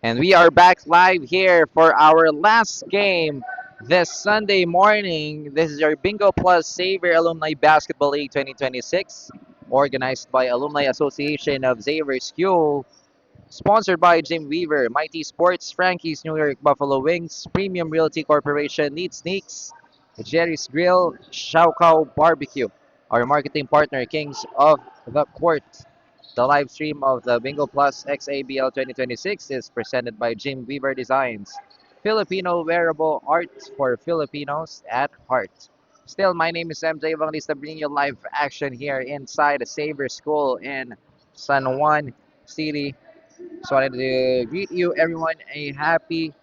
And we are back live here for our last game this Sunday morning. This is your Bingo Plus Xavier Alumni Basketball League 2026, organized by Alumni Association of Xavier School, sponsored by Jim Weaver, Mighty Sports, Frankie's New York Buffalo Wings, Premium Realty Corporation, Neat Sneaks, Jerry's Grill, Shao Kao Barbecue. Our marketing partner, Kings of the Court. The live stream of the Bingo Plus XABL 2026 is presented by Jim Weaver Designs, Filipino wearable art for Filipinos at heart. Still, my name is MJ Evangelista, bringing you live action here inside the Xavier School in San Juan City. So I wanted to greet you, everyone, a happy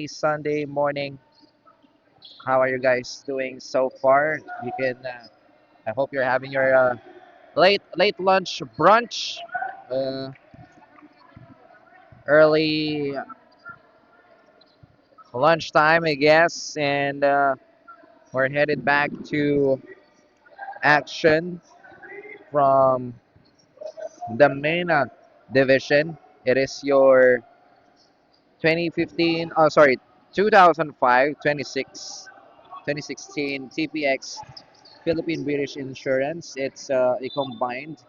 Sunday morning. How are you guys doing so far? You can. I hope you're having your late lunch brunch. Uh, Early lunchtime, I guess, and we're headed back to action from the Mena division. It is your 2015, oh sorry, 2005, 2016 TPX Philippine British Insurance. It's a combined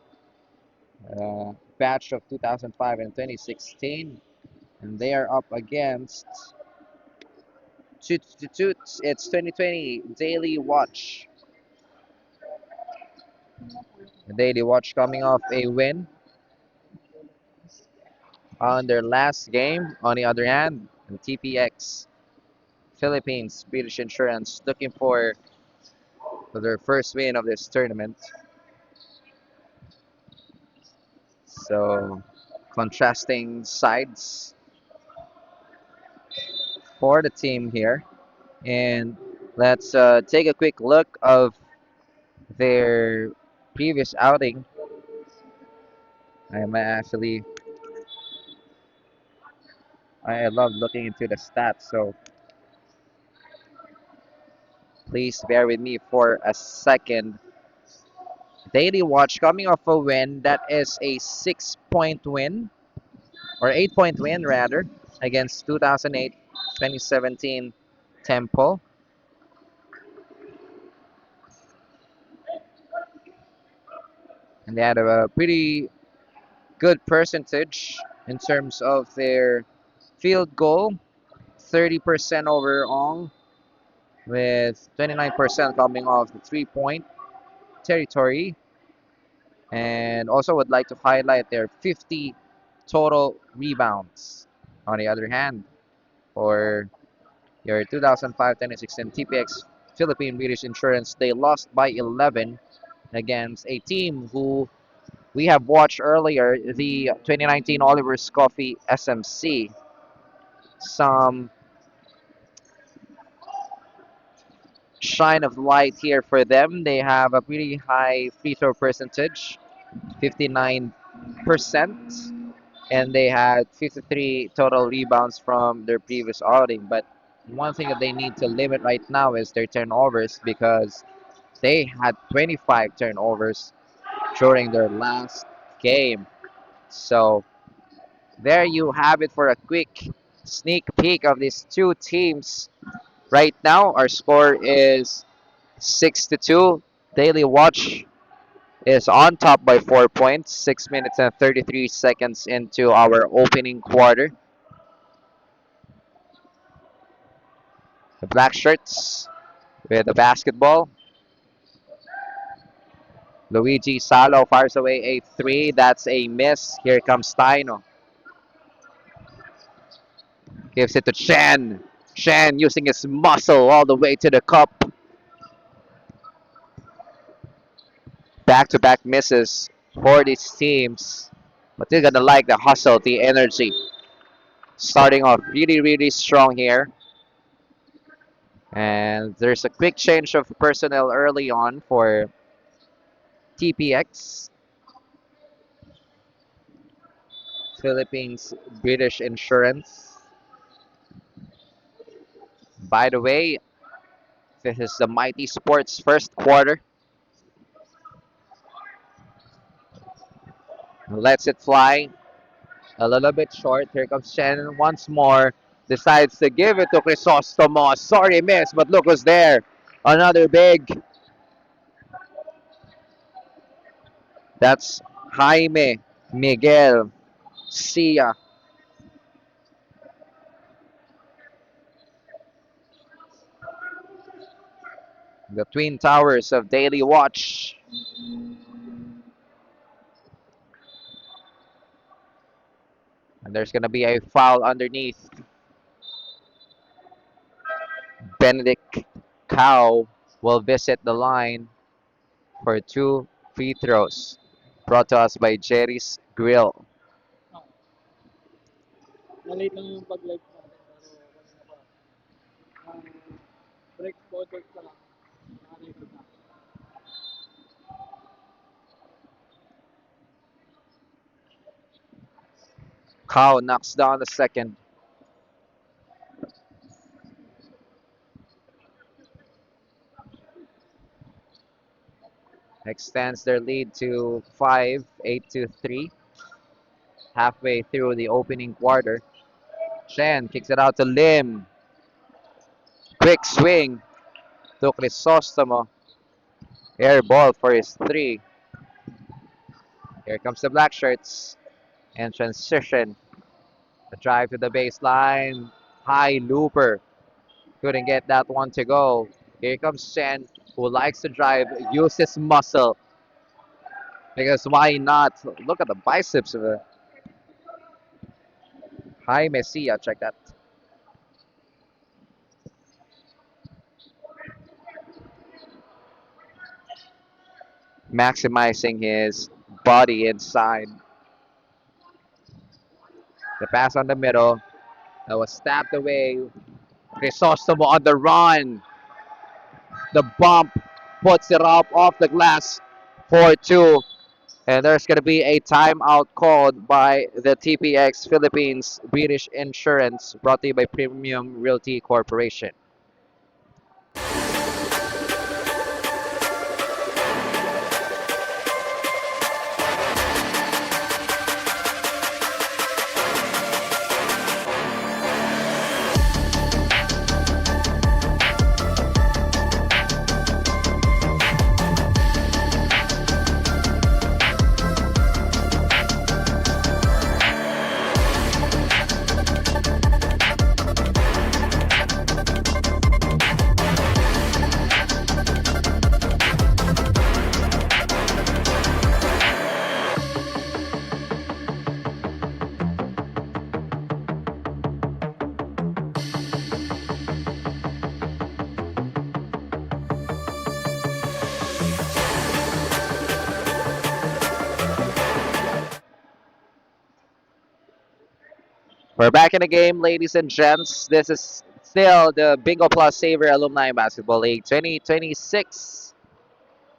batch of 2005 and 2016, and they are up against It's 2020 Daily Watch. The Daily Watch coming off a win on their last game. On the other hand, the TPX Philippines British Insurance looking for their first win of this tournament. So contrasting sides for the team here. And let's take a quick look of their previous outing. I'm actually I love looking into the stats, so please bear with me for a second. Daily Watch coming off a win that is a 6-point win, or 8-point win rather, against 2008 2017 Temple. And they had a pretty good percentage in terms of their field goal, 30% overall, with 29% coming off the 3-point territory. And also would like to highlight their 50 total rebounds. On the other hand, for your 2005-2016 TPX Philippine British Insurance, they lost by 11 against a team who we have watched earlier, the 2019 Oliver Scoffy SMC. Some shine of light here for them. They have a pretty high free throw percentage, 59%, and they had 53 total rebounds from their previous outing. But one thing that they need to limit right now is their turnovers, because they had 25 turnovers during their last game. So there you have it for a quick sneak peek of these two teams. Right now, our score is 6-2. Daily Watch is on top by 4 points, 6 minutes and 33 seconds into our opening quarter. The black shirts with the basketball. Luigi Salo fires away a three. That's a miss. Here comes Taino. Gives it to Shen. Shen using his muscle all the way to the cup. Back-to-back misses for these teams. But they're going to like the hustle, the energy. Starting off really strong here. And there's a quick change of personnel early on for TPX, Philippines British Insurance. By the way, this is the Mighty Sports first quarter. Lets it fly. A little bit short. Here comes Chen once more. Decides to give it to Crisostomo. Sorry, miss, but look who's there. Another big. That's Jaime Miguel Sia. The Twin Towers of Daily Watch. And there's going to be a foul underneath. Benedict Cow will visit the line for two free throws. Brought to us by Jerry's Grill. Na-late lang yung pag-live natin. Pero kanina pa. Break photos pa lang. Naka-record na. Cow knocks down the second. Extends their lead to 5, 8 to 3. Halfway through the opening quarter. Shen kicks it out to Lim. Quick swing to Crisostomo. Air ball for his three. Here comes the black shirts. And transition. A drive to the baseline. High looper. Couldn't get that one to go. Here comes Shen, who likes to drive, use his muscle. Because why not? Look at the biceps of High Messia. Check that. Maximizing his body inside. The pass on the middle. That was stabbed away. Crisostomo on the run. The bump puts it up off the glass for two. And there's going to be a timeout called by the TPX Philippines British Insurance, brought to you by Premium Realty Corporation. We're back in the game, ladies and gents. This is still the Bingo Plus Saver Alumni Basketball League 2026.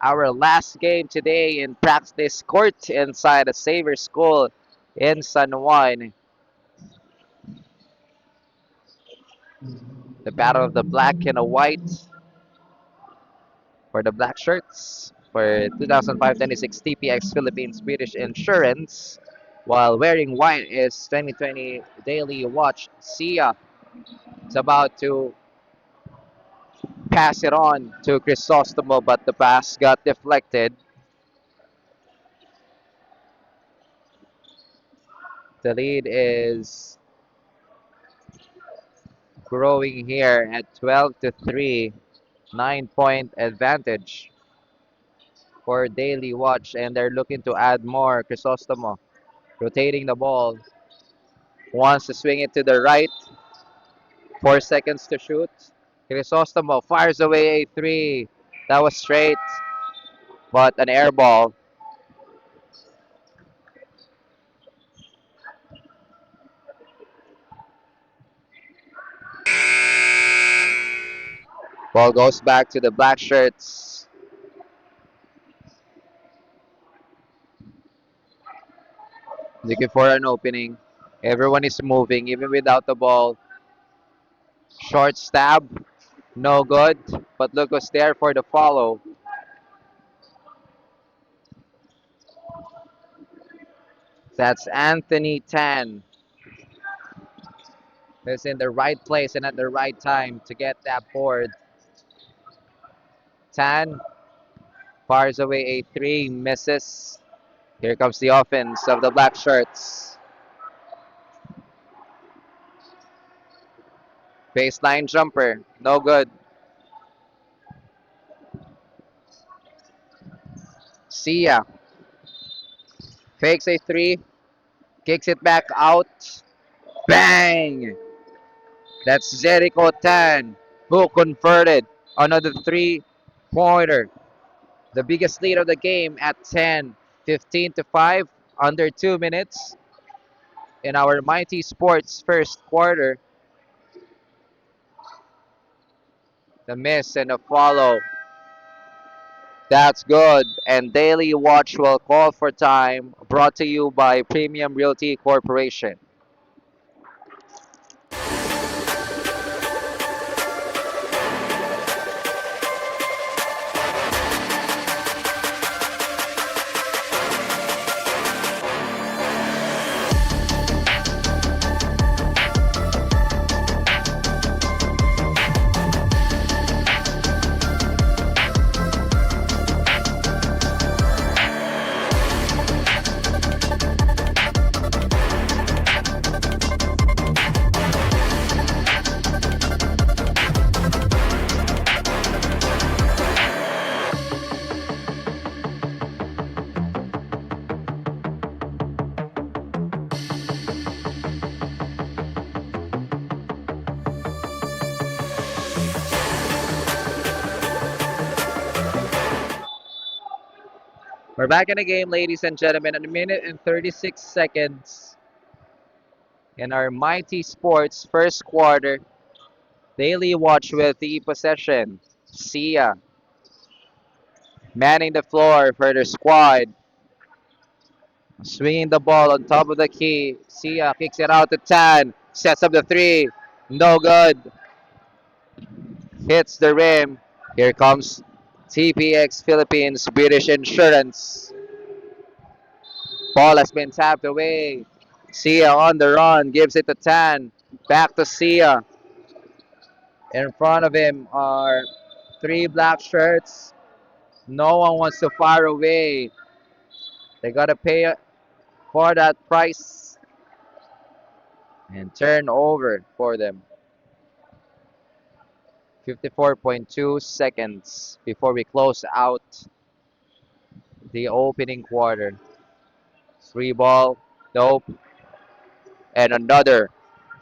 Our last game today in practice court inside the Saver School in San Juan. The battle of the black and the white for the black shirts for 2005-26 TPX Philippines British Insurance. While wearing white is 2020 Daily Watch. Sia is about to pass it on to Crisostomo, but the pass got deflected. The lead is growing here at 12 to 3, 9-point advantage for Daily Watch, and they're looking to add more. Crisostomo rotating the ball, wants to swing it to the right. 4 seconds to shoot. Crisostomo fires away a three. That was straight, but an air ball. Ball goes back to the black shirts. Looking for an opening. Everyone is moving, even without the ball. Short stab, no good. But look who's there for the follow. That's Anthony Tan. Is in the right place and at the right time to get that board. Tan fires away a three, misses. Here comes the offense of the black shirts. Baseline jumper, no good. Sia fakes a three, kicks it back out. Bang! That's Jericho Tan who converted another three-pointer. The biggest lead of the game at 10, 15 to 5, under 2 minutes in our Mighty Sports first quarter. The miss and the follow. That's good. And Daily Watch will call for time. Brought to you by Premium Realty Corporation. We're back in the game, ladies and gentlemen, in a minute and 36 seconds in our Mighty Sports first quarter. Daily Watch with the possession. Sia manning the floor for the squad. Swinging the ball on top of the key. Sia kicks it out to Tan. Sets up the three. No good. Hits the rim. Here comes TPX Philippines British Insurance. Ball has been tapped away. Sia on the run. Gives it to Tan. Back to Sia. In front of him are three black shirts. No one wants to fire away. They got to pay for that price and turn over for them. 54.2 seconds before we close out the opening quarter. Three ball, nope, and another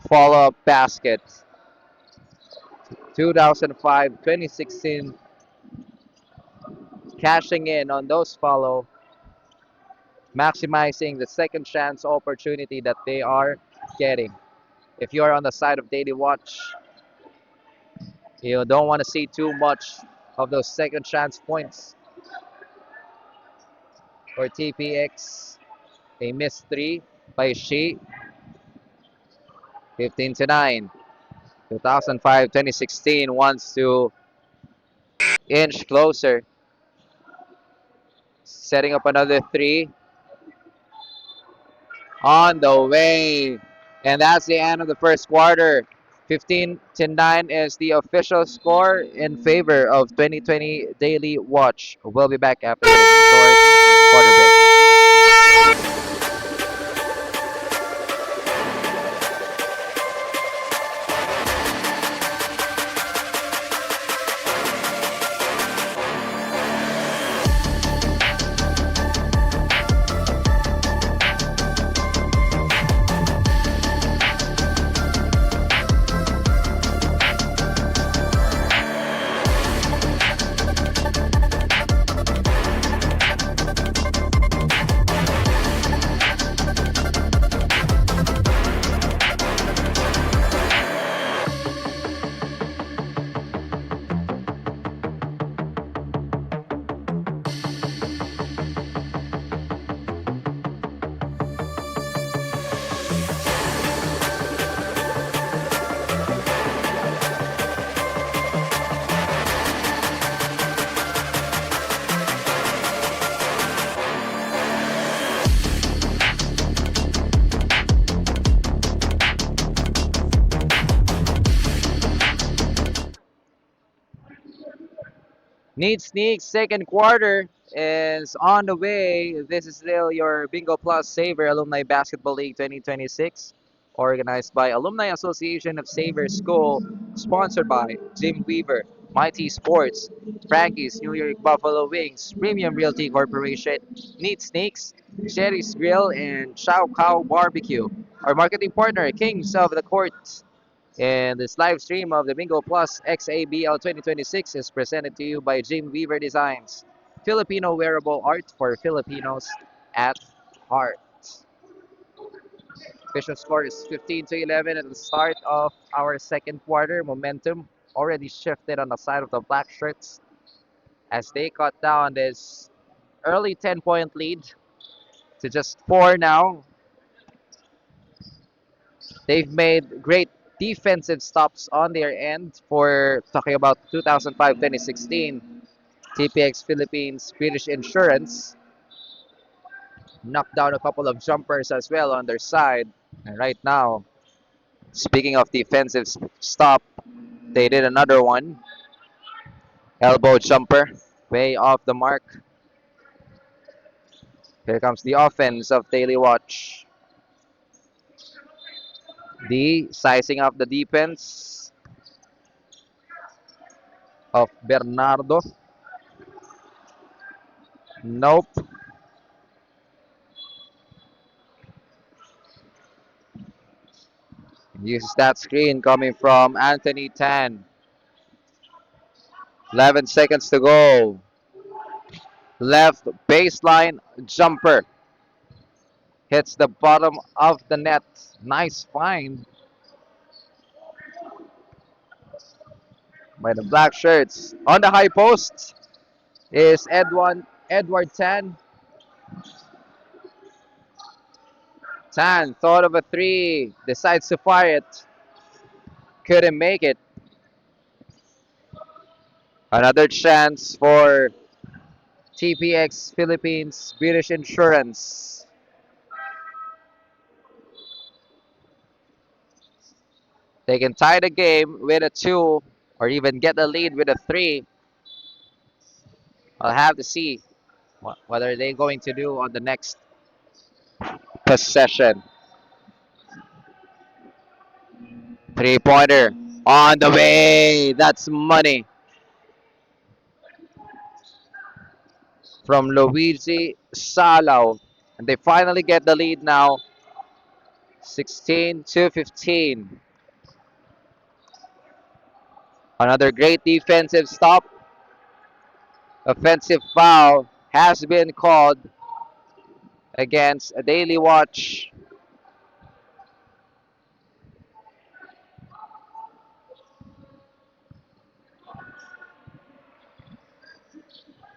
follow-up basket. 2005, 2016, cashing in on those follow, maximizing the second chance opportunity that they are getting. If you are on the side of Daily Watch, you don't want to see too much of those second chance points. For TPX, a missed three by Shi, 15 to 9. 2005, 2016 wants to inch closer, setting up another three on the way. And that's the end of the first quarter. 15 to 9 is the official score in favor of 2020 Daily Watch. We'll be back after this short quarter break. Need Sneak, second quarter is on the way. This is still your Bingo Plus Saver Alumni Basketball League 2026, organized by Alumni Association of Saver School, sponsored by Jim Weaver, Mighty Sports, Frankie's New York Buffalo Wings, Premium Realty Corporation, Need Sneaks, Sherry's Grill, and Chow Cow Barbecue. Our marketing partner, Kings of the Court. And this live stream of the Bingo Plus XABL 2026 is presented to you by Jim Weaver Designs, Filipino wearable art for Filipinos at heart. Official score is 15 to 11 at the start of our second quarter. Momentum already shifted on the side of the black shirts as they cut down this early 10-point lead to just 4 now. They've made great defensive stops on their end for talking about 2005-2016. TPX Philippines British Insurance knocked down a couple of jumpers as well on their side. And right now, speaking of defensive stop, they did another one. Elbow jumper, way off the mark. Here comes the offense of Daily Watch. The sizing up the defense of Bernardo. Nope. Uses that screen coming from Anthony Tan. 11 seconds to go. Left baseline jumper. Hits the bottom of the net. Nice find by the black shirts. On the high post is Edward Tan. Tan thought of a three. Decides to fire it. Couldn't make it. Another chance for TPX Philippines British Insurance. They can tie the game with a two or even get the lead with a three. I'll have to see what are they going to do on the next possession. Three-pointer on the way. That's money from Luigi Salau. And they finally get the lead now, 16 to 15. Another great defensive stop. Offensive foul has been called against a Daily Watch.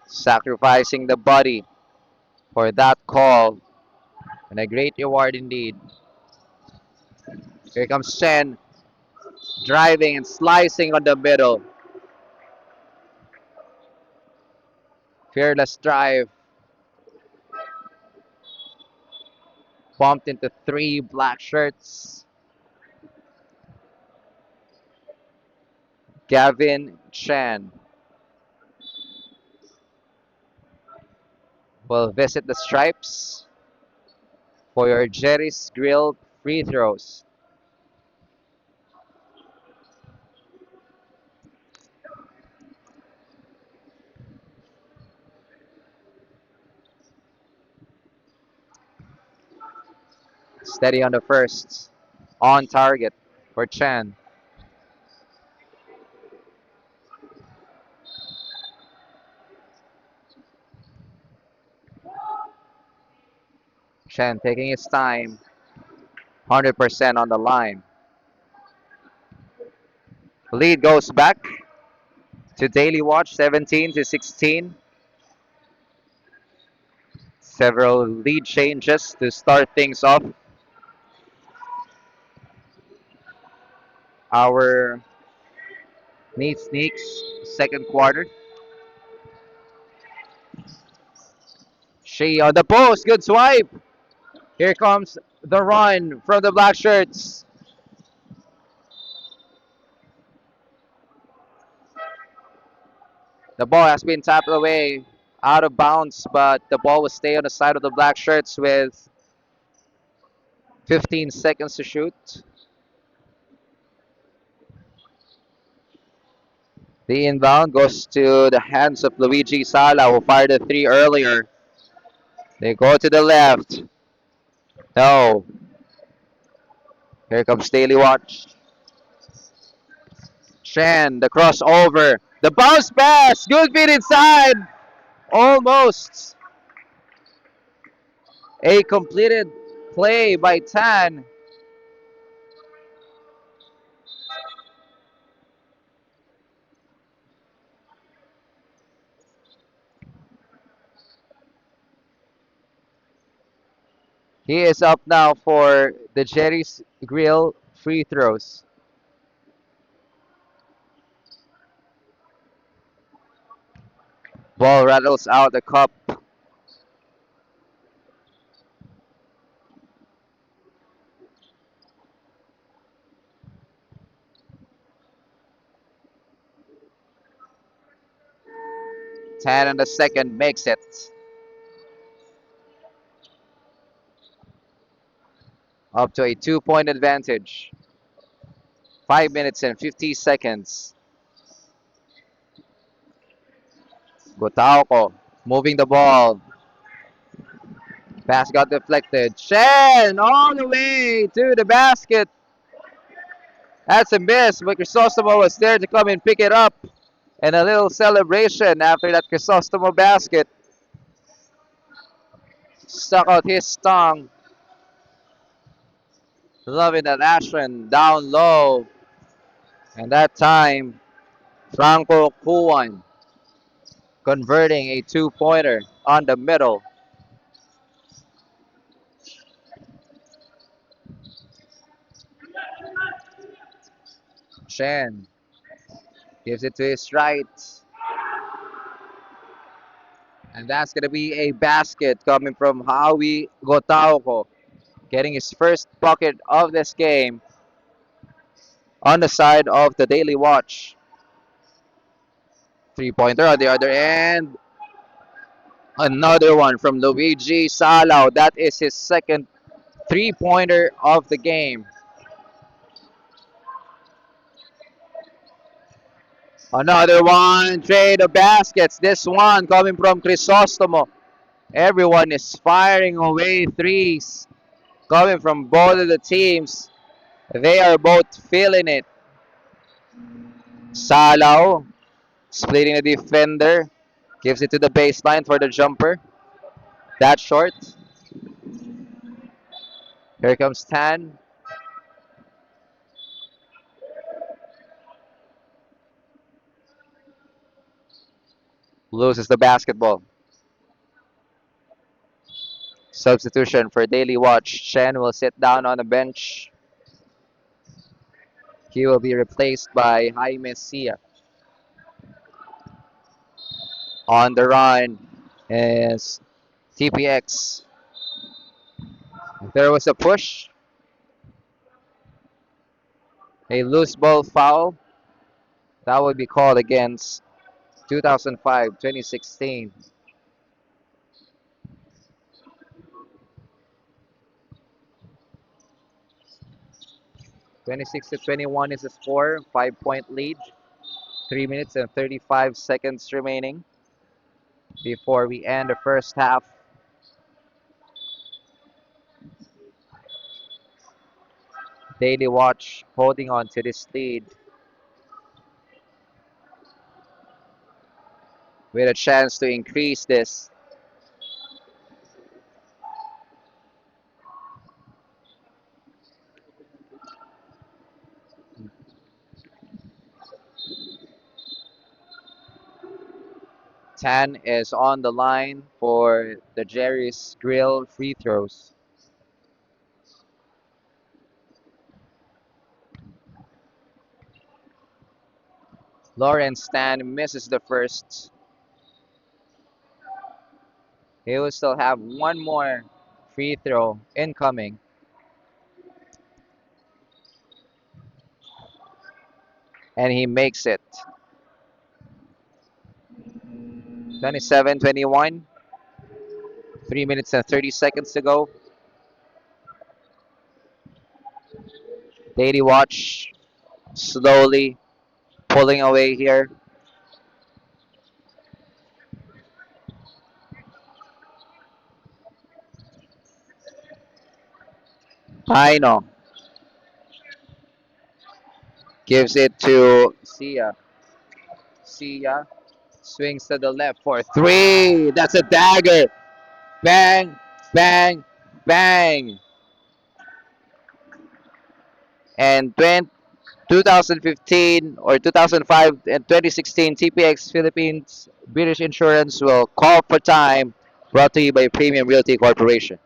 Sacrificing the body for that call. And a great reward indeed. Here comes Chen, driving and slicing on the middle. Fearless drive. Bumped into three black shirts. Gavin Chen will visit the stripes for your Jerry's Grill free throws. Steady on the first. On target for Chen. Chen taking his time. 100% on the line. Lead goes back to Daily Watch, 17 to 16. Several lead changes to start things off. Our Neat Sneaks second quarter. She on the post. Good swipe. Here comes the run from the black shirts. The ball has been tapped away out of bounds, but the ball will stay on the side of the black shirts with 15 seconds to shoot. The inbound goes to the hands of Luigi Sala, who fired a three earlier. They go to the left. No. Here comes Daily Watch. Shen, the crossover. The bounce pass. Good feet inside. Almost a completed play by Tan. He is up now for the Jerry's Grill free throws. Ball rattles out the cup. 10 and the second makes it. Up to a 2 point advantage. 5 minutes and 50 seconds. Gotaoko moving the ball. Pass got deflected. Shen all the way to the basket. That's a miss, but Crisostomo was there to come and pick it up. And a little celebration after that Crisostomo basket. Stuck out his tongue. Loving that action down low. And that time, Franco Kuwan converting a 2 pointer on the middle. Shen gives it to his right. And that's going to be a basket coming from Howie Gotaoko, getting his first bucket of this game on the side of the Daily Watch. 3 pointer on the other end. Another one from Luigi Salao. That is his second 3 pointer of the game. Another one. Trade of baskets. This one coming from Crisostomo. Everyone is firing away threes coming from both of the teams. They are both feeling it. Salao splitting the defender. Gives it to the baseline for the jumper. That short. Here comes Tan. Loses the basketball. Substitution for Daily Watch. Chen will sit down on the bench. He will be replaced by Jaime Sia. On the run is TPX. If there was a push, a loose ball foul, that would be called against 2005, 2016. 26 to 21 is the score. 5 point lead. 3 minutes and 35 seconds remaining before we end the first half. Daily Watch holding on to this lead with a chance to increase this. Tan is on the line for the Jerry's Grill free throws. Lawrence Tan misses the first. He will still have one more free throw incoming. And he makes it. 27-21. 3 minutes and 30 seconds to go. Daily watch slowly pulling away here. Pino gives it to Sia. Sia swings to the left for three. That's a dagger. Bang, bang, bang. And 2015 or 2005 and 2016 TPX Philippines British Insurance will call for time. Brought to you by Premium Realty Corporation.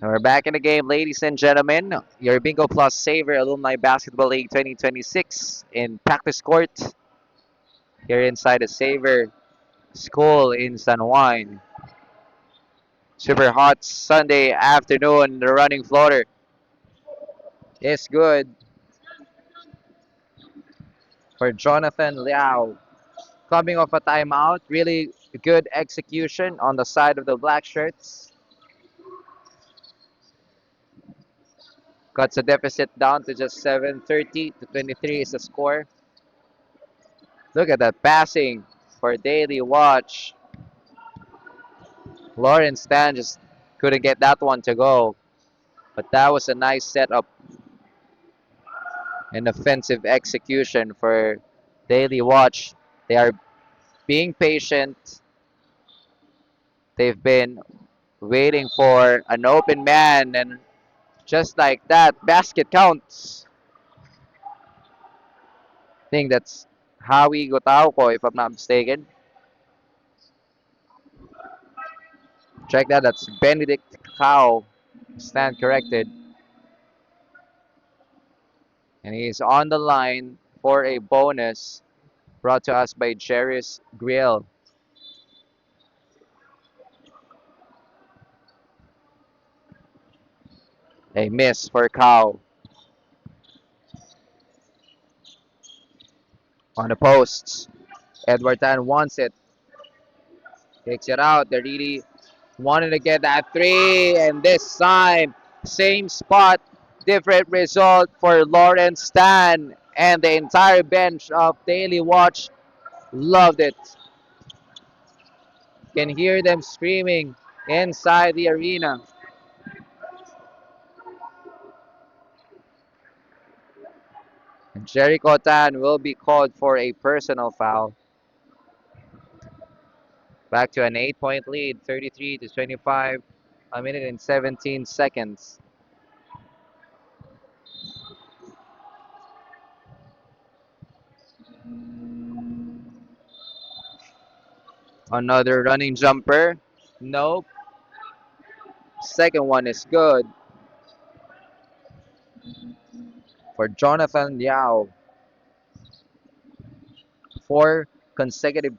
And we're back in the game, ladies and gentlemen. Your Bingo Plus Saver Alumni Basketball League 2026 in practice court here inside the Saver School in San Juan. Super hot Sunday afternoon. The running floater is good for Jonathan Liao. Coming off a timeout, really good execution on the side of the black shirts. Cuts the deficit down to just 7:30 to 23 is the score. Look at that passing for Daily Watch. Lawrence Stan just couldn't get that one to go. But that was a nice setup and offensive execution for Daily Watch. They are being patient. They've been waiting for an open man, and just like that, basket counts. I think that's Howie Gotauco, if I'm not mistaken. Check that, that's Benedict Cow. Stand corrected. And he's on the line for a bonus brought to us by Jerry's Grill. A miss for Cow on the posts. Edward Tan wants it. Takes it out. They really wanted to get that three. And this time, same spot, different result for Lawrence Stan. And the entire bench of Daily Watch loved it. Can hear them screaming inside the arena. And Jericho Tan will be called for a personal foul. Back to an 8-point lead, 33 to 25, a minute and 17 seconds. Another running jumper. Nope. Second one is good for Jonathan Yao. 4 consecutive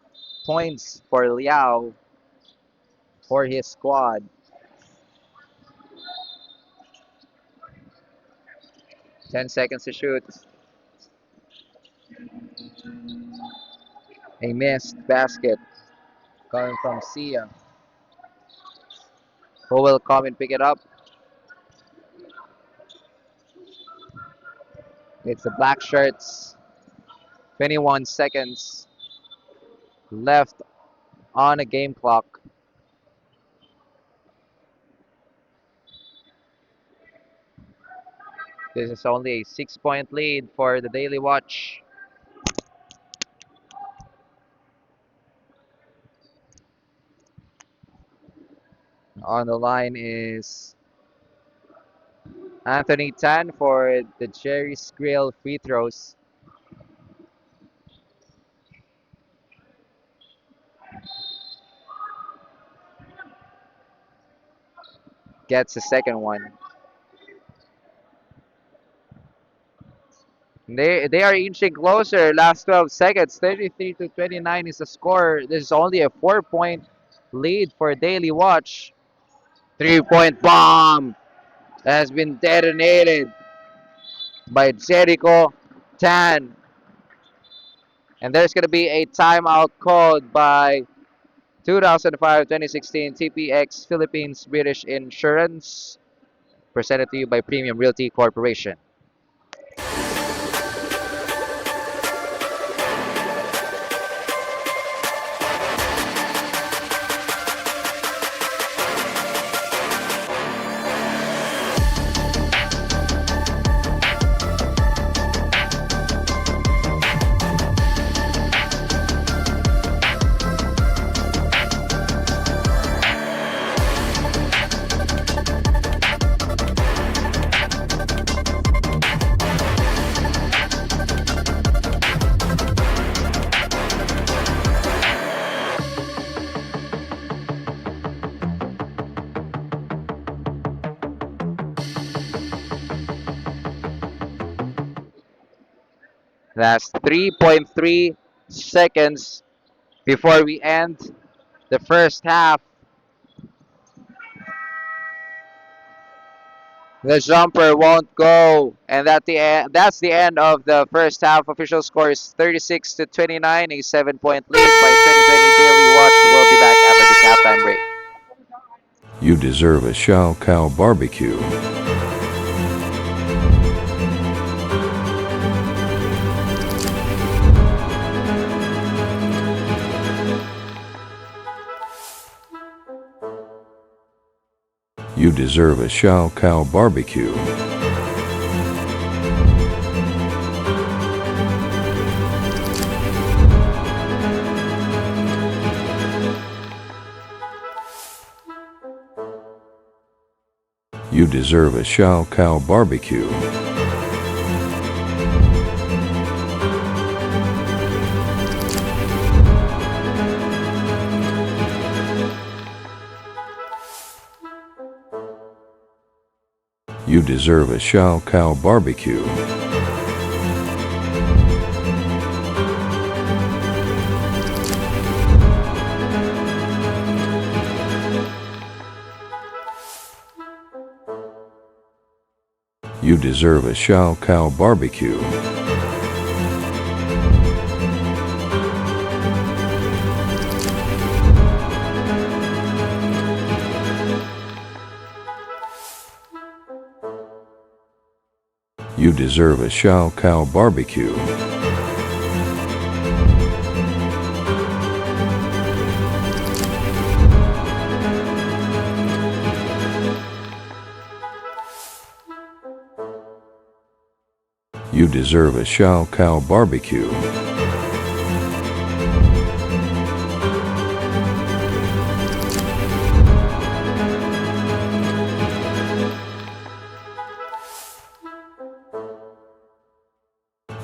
points for Liao for his squad. 10 seconds to shoot. A missed basket coming from Sia. Who will come and pick it up? It's the black shirts. 21 seconds left on a game clock. This is only a 6-point lead for the Daily Watch. On the line is Anthony Tan for the Jerry's Grill free throws. Gets the second one. They are inching closer. Last 12 seconds. 33 to 29 is the score. This is only a 4-point lead for Daily Watch. 3-point bomb has been detonated by Jericho Tan. And there's going to be a timeout called by 2005-2016 TPX Philippines British Insurance. Presented to you by Premium Realty Corporation. That's 3.3 seconds before we end the first half. The jumper won't go, and that's the end of the first half. Official score is 36 to 29, a 7-point lead by 2020 Daily Watch. We'll be back after this halftime break. You deserve a Shao Cow barbecue. You deserve a Shao Cow barbecue. You deserve a Shao Cow barbecue. You deserve a Shao Cow barbecue. You deserve a Shao Cow barbecue. You deserve a Shao Cow barbecue. You deserve a Shao Cow barbecue.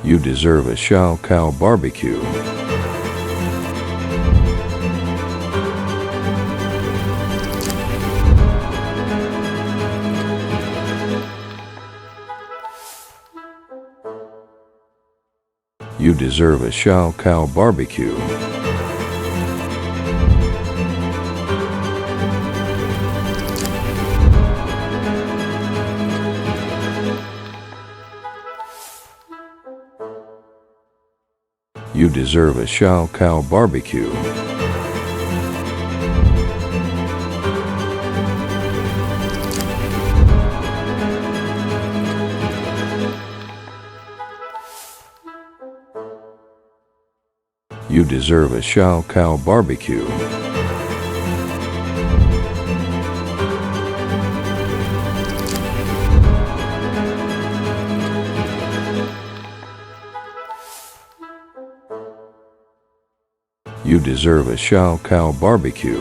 You deserve a Shao Cow barbecue. You deserve a Shao Cow barbecue. You deserve a Shao Cow barbecue. You deserve a Shao Cow barbecue. You deserve a Shao Cow barbecue.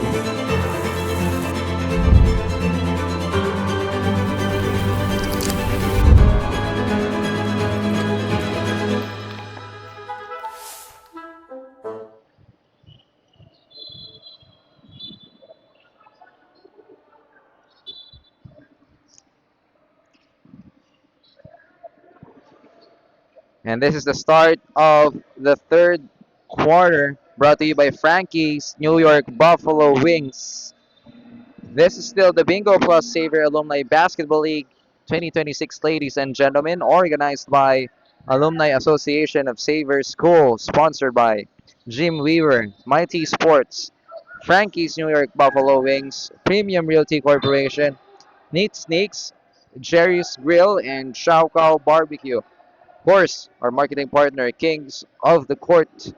And this is the start of the third quarter, brought to you by Frankie's New York Buffalo Wings. This is still the Bingo Plus Saver Alumni Basketball League 2026, ladies and gentlemen, organized by Alumni Association of Saver School, sponsored by Jim Weaver, Mighty Sports, Frankie's New York Buffalo Wings, Premium Realty Corporation, Neat Sneaks, Jerry's Grill, and Chow Cow Barbecue. Of course, our marketing partner, Kings of the Court.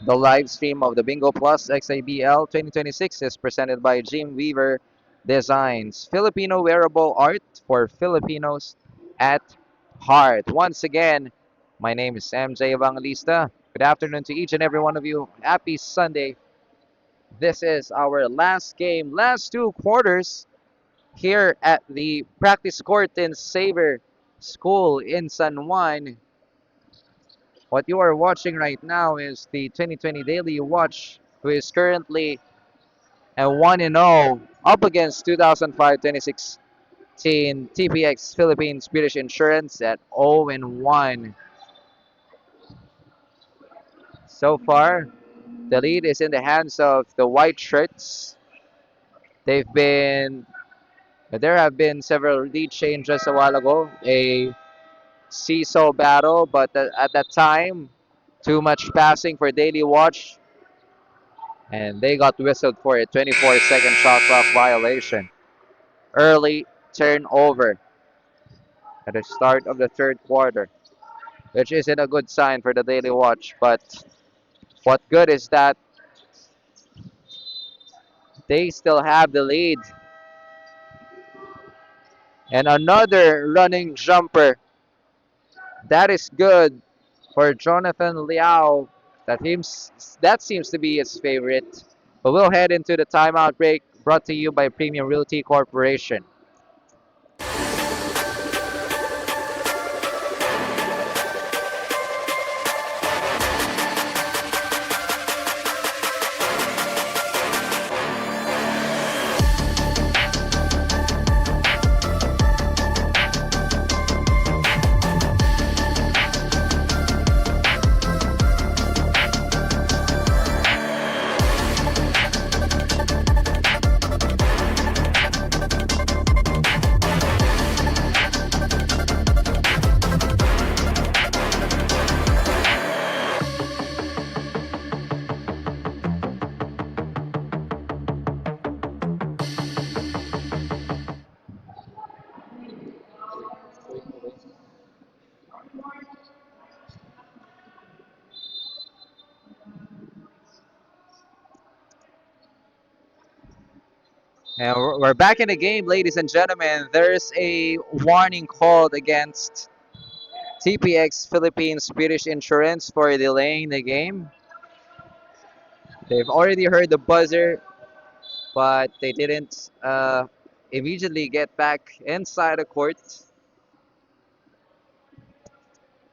The live stream of the Bingo Plus XABL 2026 is presented by Jim Weaver Designs, Filipino wearable art for Filipinos at heart. Once again, my name is MJ Evangelista. Good afternoon to each and every one of you. Happy Sunday. This is our last game, last two quarters here at the practice court in Saber School in San Juan. What you are watching right now is the 2020 Daily Watch, who is currently at 1 and 0 up against 2005-2016 TPX Philippines British Insurance at 0 and 1. So far, the lead is in the hands of the white shirts. They've been there have been several lead changes a while ago, a seesaw battle, but at that time, too much passing for Daily Watch, and they got whistled for a 24-second shot clock violation. Early turnover at the start of the third quarter, which isn't a good sign for the Daily Watch. But what good is that they still have the lead? And another running jumper. That is good for Jonathan Liao. That seems to be his favorite. But we'll head into the timeout break, brought to you by Premium Realty Corporation. And we're back in the game, ladies and gentlemen. There's a warning called against TPX Philippines British Insurance for delaying the game. They've already heard the buzzer, but they didn't immediately get back inside the court.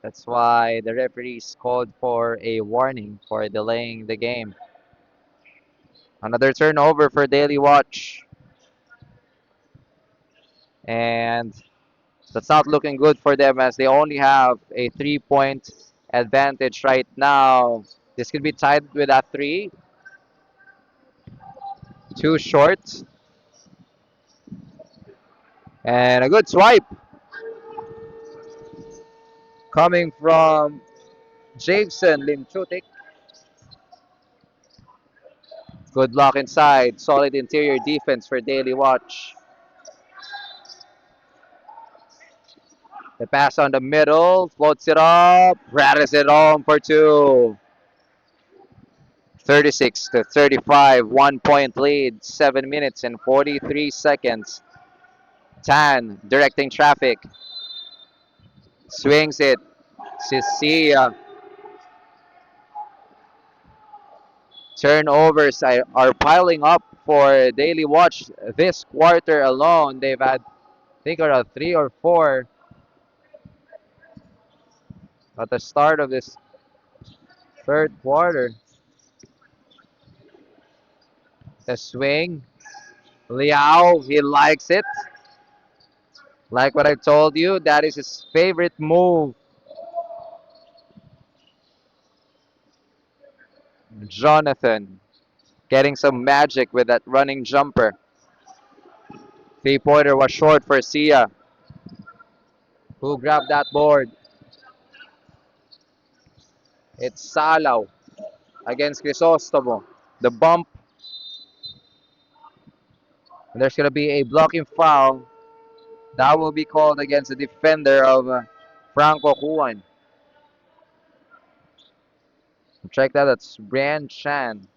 That's why the referees called for a warning for delaying the game. Another turnover for Daily Watch. And that's not looking good for them as they only have a 3-point advantage right now. This could be tied with a three. Too short. And a good swipe coming from Jameson Limchutik. Good block inside. Solid interior defense for Daily Watch. The pass on the middle. Floats it up. Rattles it home for two. 36 to 35, 1 point lead, 7 minutes and 43 seconds. Tan directing traffic, swings it. Cecilia. Turnovers are piling up for Daily Watch this quarter alone. They've had, I think, around 3 or 4 at the start of this third quarter. The swing. Liao, he likes it. Like what I told you, that is his favorite move. Jonathan getting some magic with that running jumper. Three-pointer was short for Sia, who grabbed that board. It's Salaw against Crisostomo. The bump. There's going to be a blocking foul. That will be called against the defender of Franco Juan. Check that. That's Brian Chan.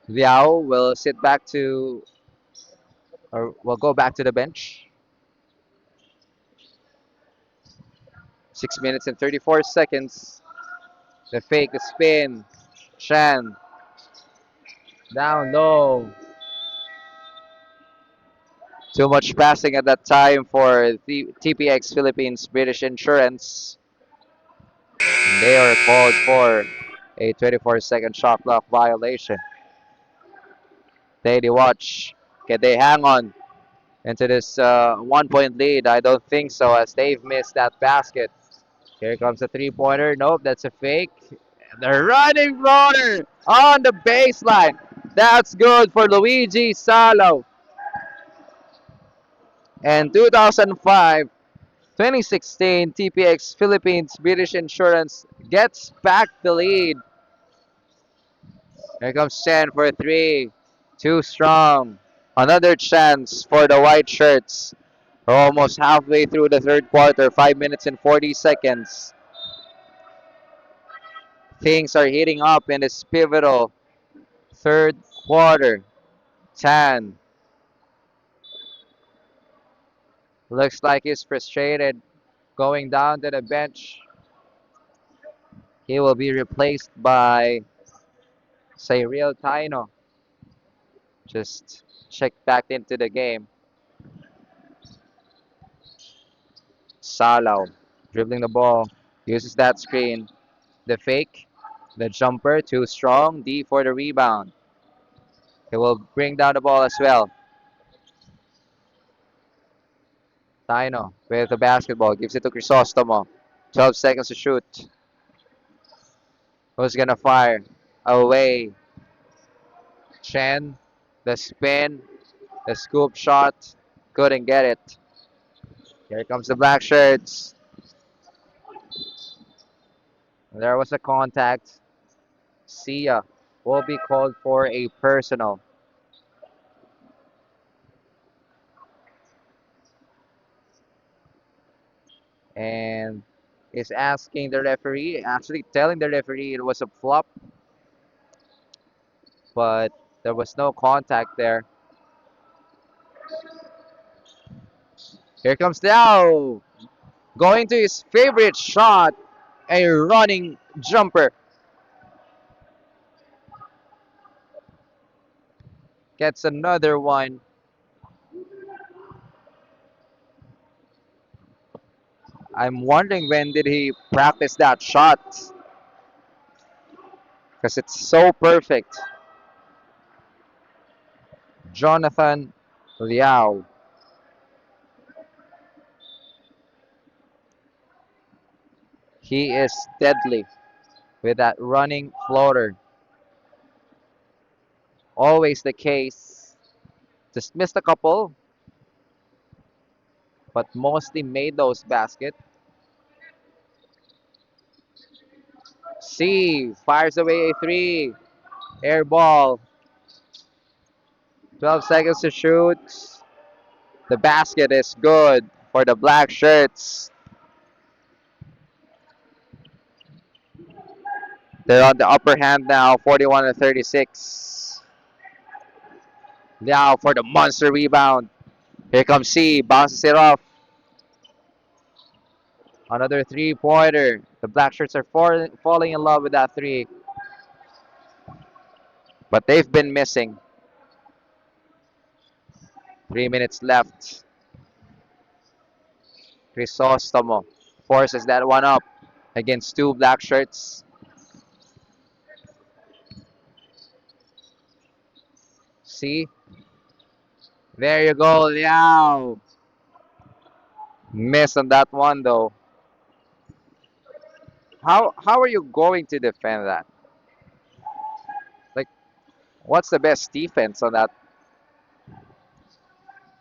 Liao will sit back to, or will go back to the bench. 6 minutes and 34 seconds. The fake, the spin. Chan down low. Too much passing at that time for the TPX Philippines British Insurance. They are called for a 24-second shot clock violation. Daily watch. Can they hang on into this 1 point lead? I don't think so, as they've missed that basket. Here comes a three-pointer. Nope, that's a fake. The running floater on the baseline. That's good for Luigi Salo. And 2005, 2016, TPX Philippines British Insurance gets back the lead. Here comes Chen for a three. Too strong. Another chance for the white shirts. We're almost halfway through the third quarter, 5 minutes and 40 seconds. Things are heating up in this pivotal third quarter. Tan looks like he's frustrated going down to the bench. He will be replaced by Cyril Taino. Just checked back into the game. Salaw dribbling the ball, uses that screen. The fake, the jumper, too strong. D for the rebound. He will bring down the ball as well. Taino with the basketball, gives it to Crisostomo. 12 seconds to shoot. Who's gonna fire? Away. Chen, the spin, the scoop shot. Couldn't get it. Here comes the black shirts. There was a contact. Sia will be called for a personal. And is asking the referee, actually telling the referee it was a flop, but there was no contact there. Here comes Liao, going to his favorite shot, a running jumper. Gets another one. I'm wondering when did he practice that shot, because it's so perfect. Jonathan Liao. He is deadly with that running floater. Always the case. Just missed a couple, but mostly made those baskets. C fires away a three. Air ball. 12 seconds to shoot. The basket is good for the black shirts. They're on the upper hand now, 41-36. Liao for the monster rebound. Here comes C, bounces it off. Another three-pointer. The black shirts are falling in love with that three, but they've been missing. 3 minutes left. Crisostomo forces that one up against two black shirts. See? There you go, Liao. Miss on that one though. How are you going to defend that? Like, what's the best defense on that?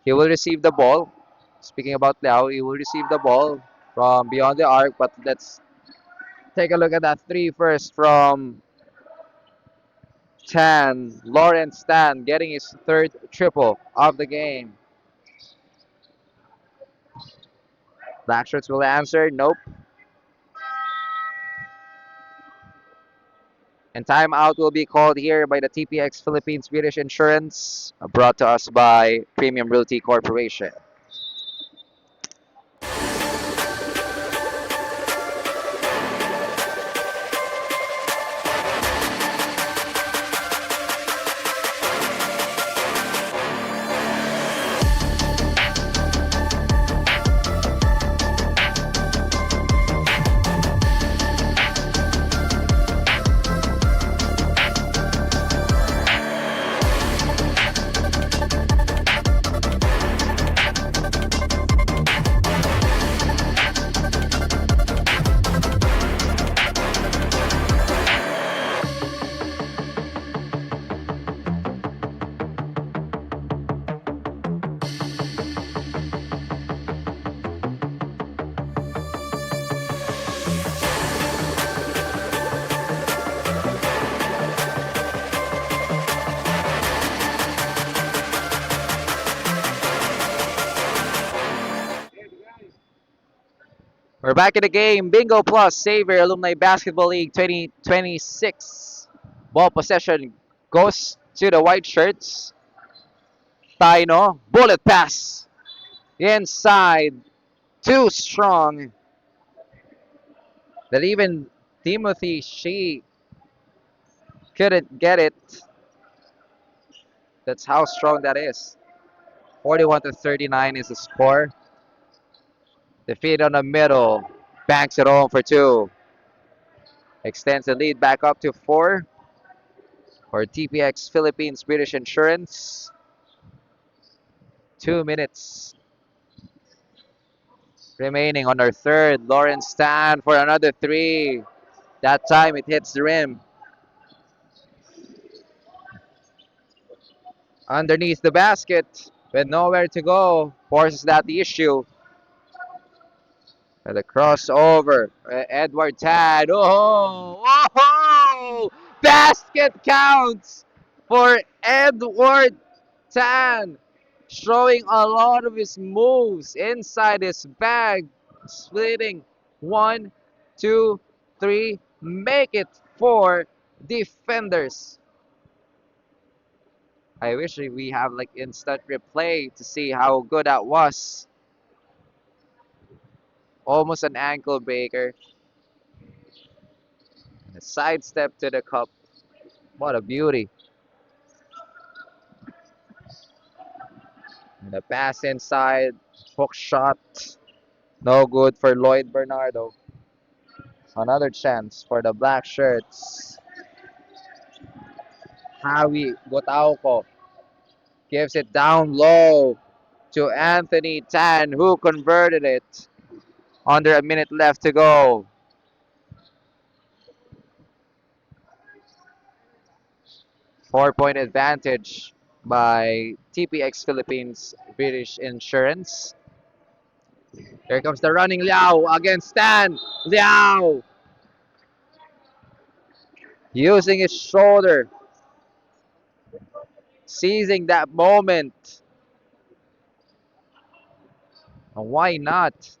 He will receive the ball. Speaking about Liao, he will receive the ball from beyond the arc, but let's take a look at that three first from Tan. Lawrence Tan getting his third triple of the game. Black shirts will answer. Nope. And timeout will be called here by the TPX Philippine Swedish Insurance, brought to us by Premium Realty Corporation. We're back in the game. Bingo Plus Xavier Alumni Basketball League 2026. Ball possession goes to the white shirts. Taino, bullet pass. Inside. Too strong. That even Timothy Shee couldn't get it. That's how strong that is. 41-39 is the score. The feed on the middle. Banks it home for two. Extends the lead back up to four for TPX Philippines British Insurance. 2 minutes remaining on our third. Lawrence Stan for another three. That time it hits the rim. Underneath the basket with nowhere to go. Forces that the issue. And the crossover. Edward Tad. Oh, oh, basket counts for Edward Tan. Showing a lot of his moves inside his bag. Splitting one, two, three. Make it four defenders. I wish we have like instant replay to see how good that was. Almost an ankle breaker. A sidestep to the cup. What a beauty. And the pass inside. Hook shot. No good for Lloyd Bernardo. Another chance for the black shirts. Javi Gotauco gives it down low to Anthony Tan, who converted it. Under a minute left to go. 4 point advantage by TPX Philippines British Insurance. Here comes the running Liao against Stan. Liao using his shoulder, seizing that moment. And why not?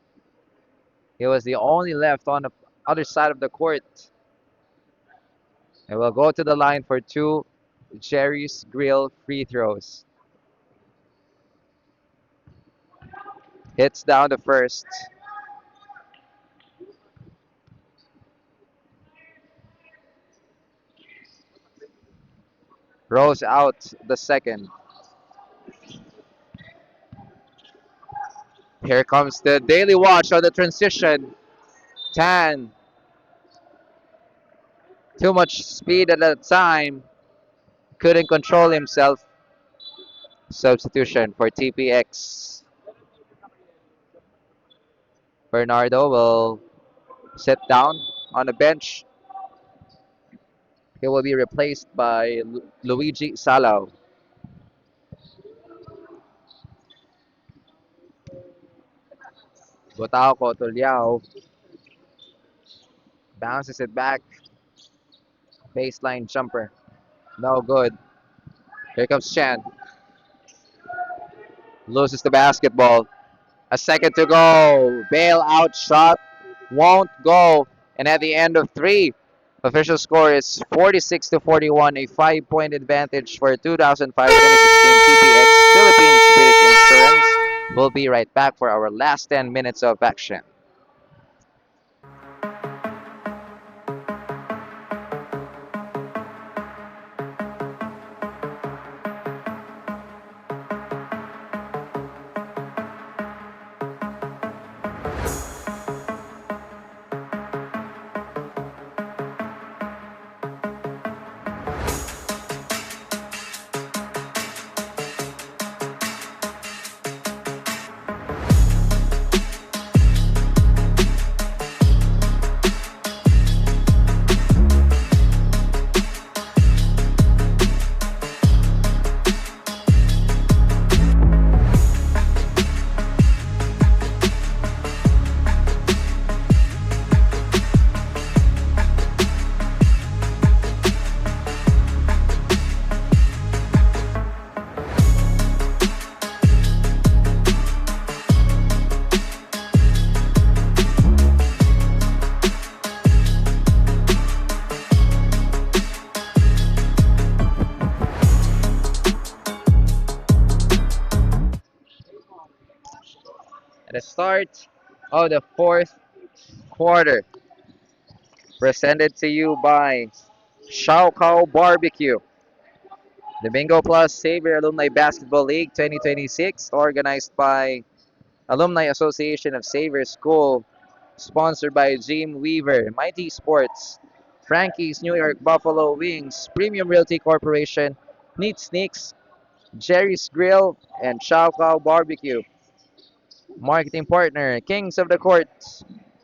He was the only left on the other side of the court. And we'll go to the line for two Jerry's Grill free throws. Hits down the first. Rolls out the second. Here comes the daily watch on the transition. Tan. Too much speed at the time. Couldn't control himself. Substitution for TPX. Bernardo will sit down on the bench. He will be replaced by Luigi Salao. Gotauco to Liao. Bounces it back. Baseline jumper. No good. Here comes Chan. Loses the basketball. A second to go. Bailout shot won't go. And at the end of three, official score is 46 to 41, a 5-point advantage for 2005-2016 TPX Philippines British Insurance. We'll be right back for our last 10 minutes of action. At the start of the fourth quarter, presented to you by Shao Kao Barbecue. The Bingo Plus Xavier Alumni Basketball League 2026, organized by Alumni Association of Xavier School, sponsored by Jim Weaver, Mighty Sports, Frankie's New York Buffalo Wings, Premium Realty Corporation, Neat Sneaks, Jerry's Grill, and Chow Chow Barbecue. Marketing partner, Kings of the Court.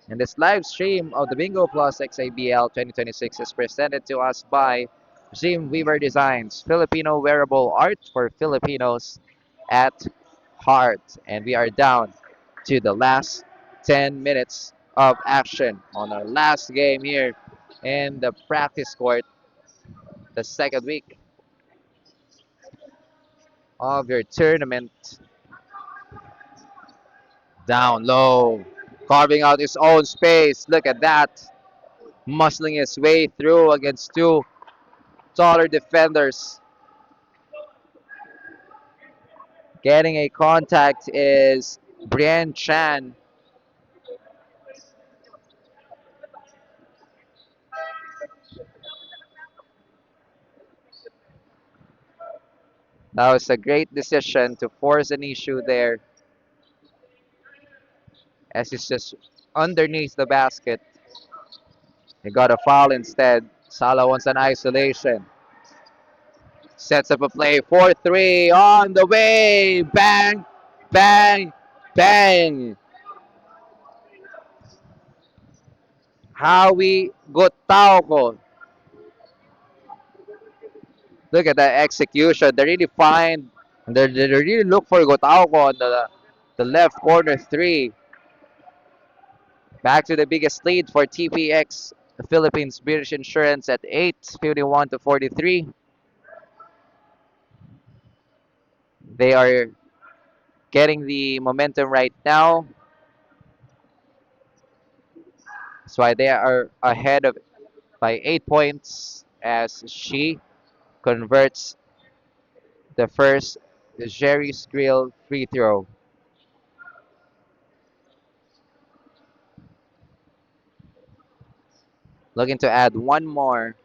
And this live stream of the Bingo Plus XABL 2026 is presented to us by Jim Weaver Designs, Filipino wearable art for Filipinos at heart. And we are down to the last 10 minutes of action on our last game here in the practice court, the second week of your tournament. Down low, carving out his own space. Look at that. Muscling his way through against two taller defenders. Getting a contact is Brian Chan. That was a great decision to force an issue there as he's just underneath the basket. He got a foul instead. Sala wants an isolation. Sets up a play. 4-3 on the way. Bang, bang, bang. Howie Gotauco. Look at that execution. They really find, they really look for Gotauco on the left corner three. Back to the biggest lead for TPX, the Philippines British Insurance at 8, 51 to 43. They are getting the momentum right now. That's why they are ahead of by 8 points as she converts the first Jerry's Grill free throw. Looking to add one more.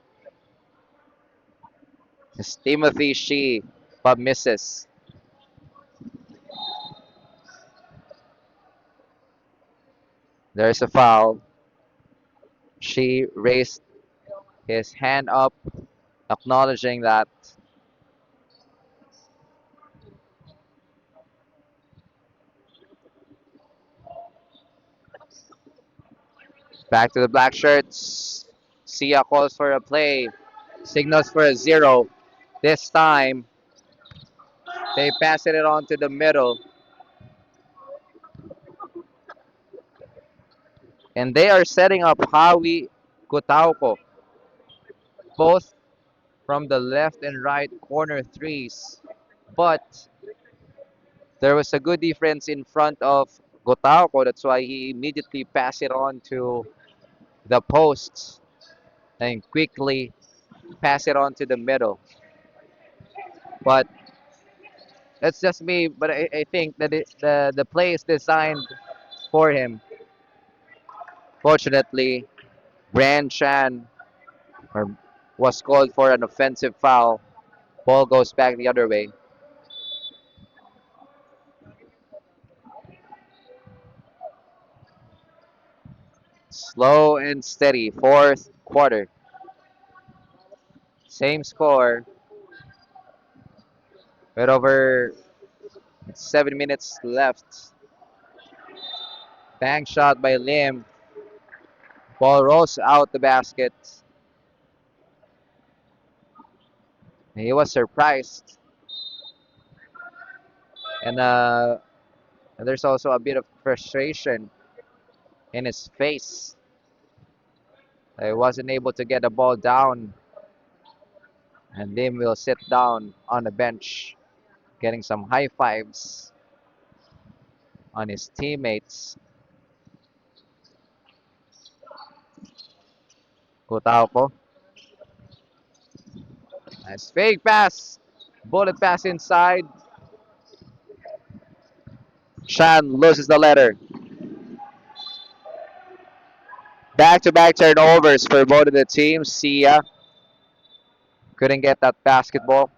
It's Timothy Shi, but misses. There's a foul. She raised his hand up, acknowledging that. Back to the black shirts. Sia calls for a play, signals for a zero. This time, they pass it on to the middle, and they are setting up Hawi Kutauko, both from the left and right corner threes. But there was a good difference in front of Gotauko. That's why he immediately passed it on to the posts and quickly pass it on to the middle. But that's just me. But I think that the play is designed for him. Fortunately, Brand Chan or, was called for an offensive foul. Ball goes back the other way. Slow and steady. Fourth quarter. Same score. With over 7 minutes left. Bang shot by Lim. Ball rolls out the basket. He was surprised. And there's also a bit of frustration in his face. He wasn't able to get the ball down. And Lim will sit down on the bench, getting some high fives on his teammates. Kutauko. Nice fake pass. Bullet pass inside. Shan loses the letter. Back-to-back turnovers for both of the teams. Sia couldn't get that basketball.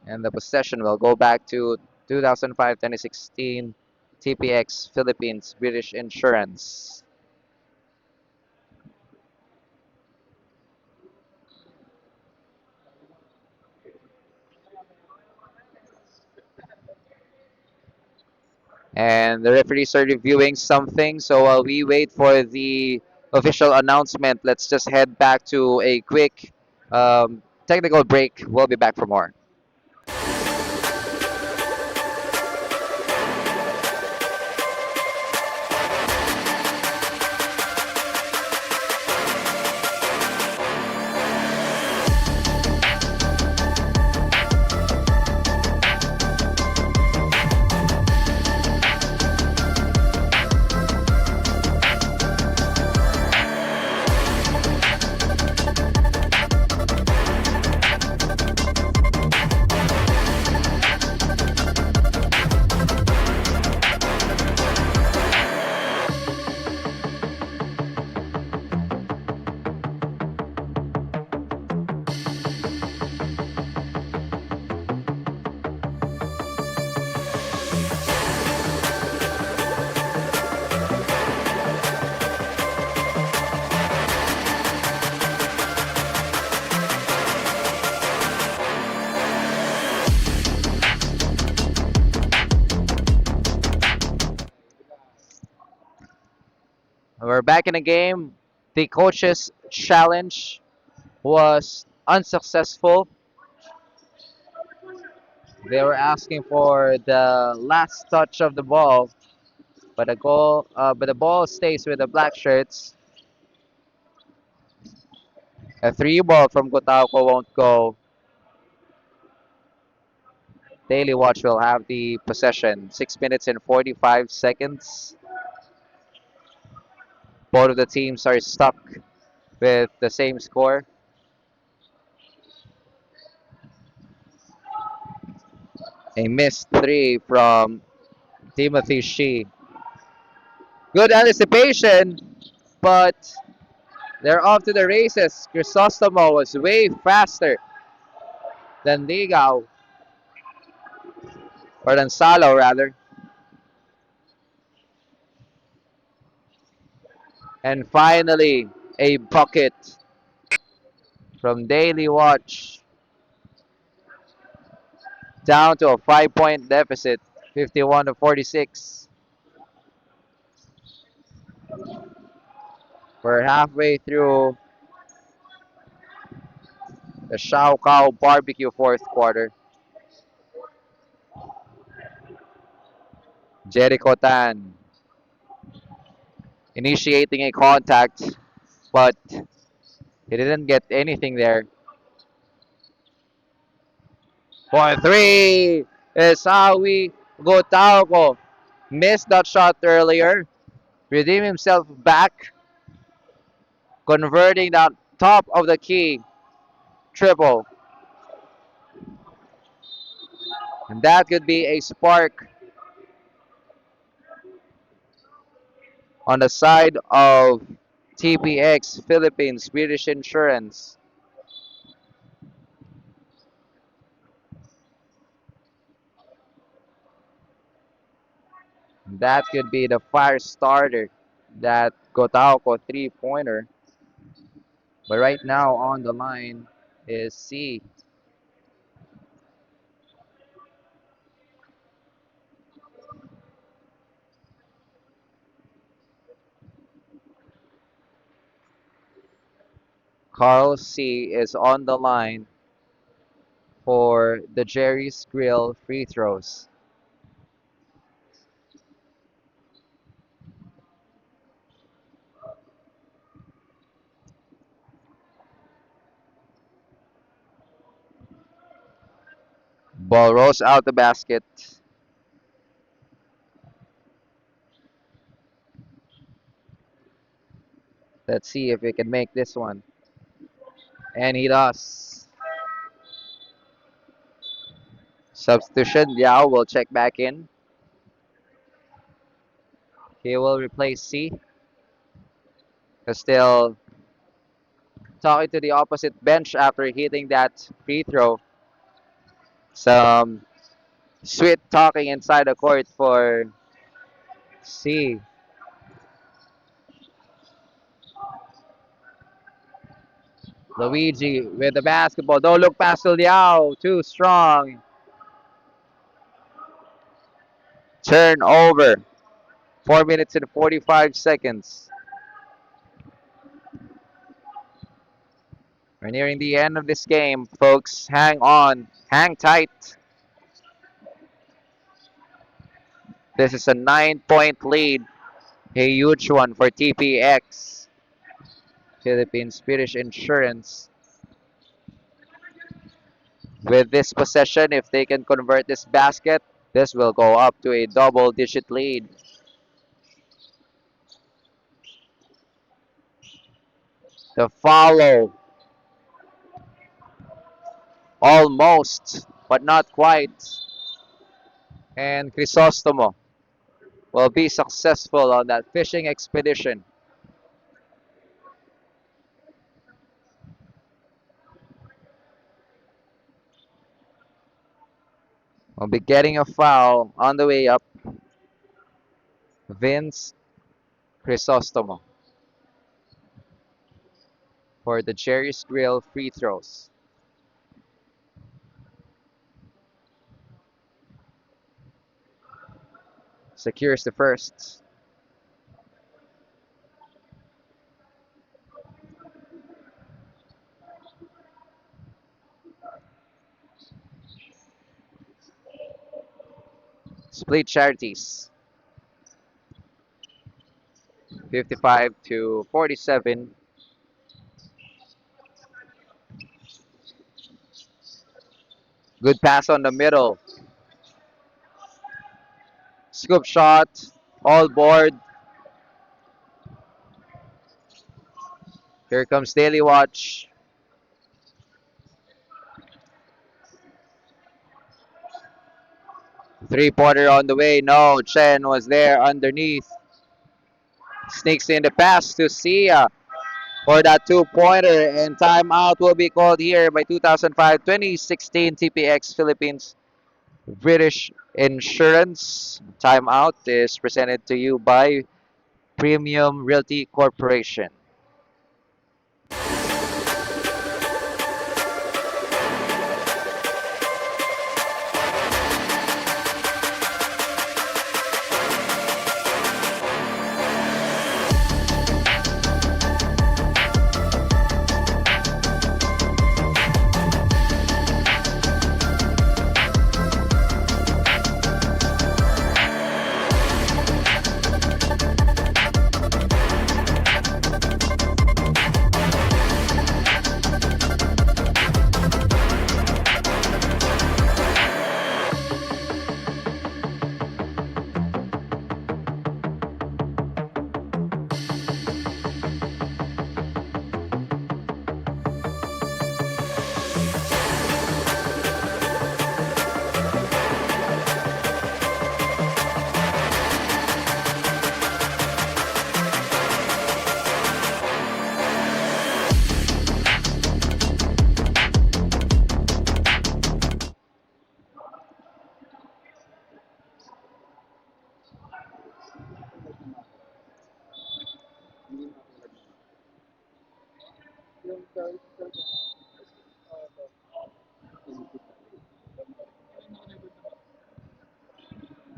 And the possession will go back to 2005-2016 TPX Philippines British Insurance. And the referees are reviewing something. So while we wait for the official announcement, let's just head back to a quick technical break. We'll be back for more. We're back in the game. The coach's challenge was unsuccessful. They were asking for the last touch of the ball, but the ball stays with the black shirts. A three ball from Kotauko won't go. Daily Watch will have the possession. 6 minutes and 45 seconds. Both of the teams are stuck with the same score. A missed three from Timothy Shi. Good anticipation, but they're off to the races. Crisostomo was way faster than Ligao, or than Salo rather. And finally, a bucket from Daily Watch, down to a 5-point deficit, 51 to 46. We're halfway through the Shao Kao Barbecue fourth quarter. Jericho Tan initiating a contact, but he didn't get anything there. For three is Howie Gotauko. Missed that shot earlier. Redeem himself back, converting that top of the key triple. And that could be a spark on the side of TPX Philippine Swedish Insurance. That could be the fire starter, that Gotauko three-pointer. But right now on the line is C. Carl C is on the line for the Jerry's Grill free throws. Ball rolls out the basket. Let's see if he can make this one. And he does. Substitution, Liao will check back in. He will replace C. Still talking to the opposite bench after hitting that free throw. Some sweet talking inside the court for C. Luigi with the basketball. Don't look past Liao. Too strong. Turnover. 4 minutes and 45 seconds. We're nearing the end of this game, folks. Hang on. Hang tight. This is a 9-point lead. A huge one for TPX. Philippine Swedish Insurance. With this possession, if they can convert this basket, this will go up to a double-digit lead. The follow, almost, but not quite. And Crisostomo will be successful on that fishing expedition. Will be getting a foul on the way up. Vince Crisostomo for the Jerry's Grill free throws. Secures the first. Split charities. 55 to 47. Good pass on the middle. Scoop shot. All board. Here comes Daily Watch. Three-pointer on the way. No, Chen was there underneath. Sneaks in the pass to Sia for that two-pointer. And timeout will be called here by 2005-2016 TPX Philippines British Insurance. Timeout is presented to you by Premium Realty Corporation. Yung third na lang.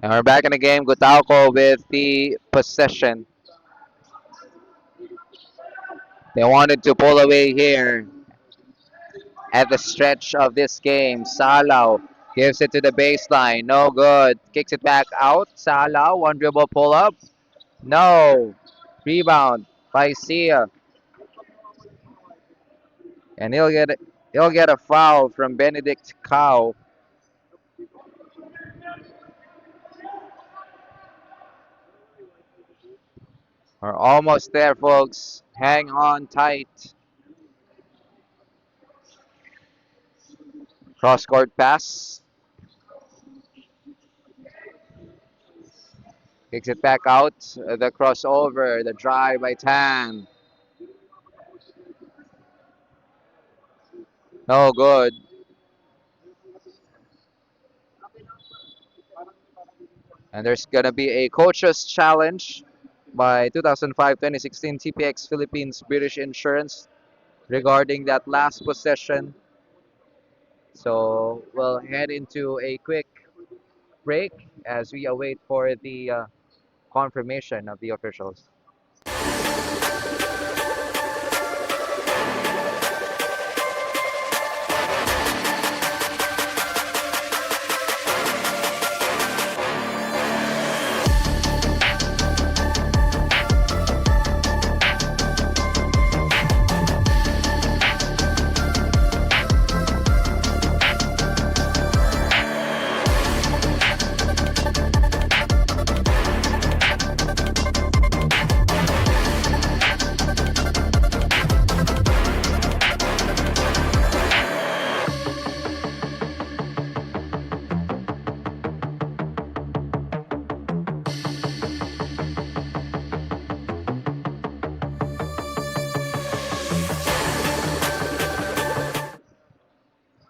And we're back in the game. Gutauco with the possession. They wanted to pull away here at the stretch of this game. Salau gives it to the baseline. No good. Kicks it back out. Salau, one dribble pull up. No. Rebound by Sia. And he'll get a foul from Benedict Cow. We're almost there, folks. Hang on tight. Cross court pass. Kicks it back out. The crossover. The drive by Tan. No good. And there's going to be a coach's challenge by 2005-2016 TPX Philippines British Insurance regarding that last possession. So we'll head into a quick break as we await for the confirmation of the officials.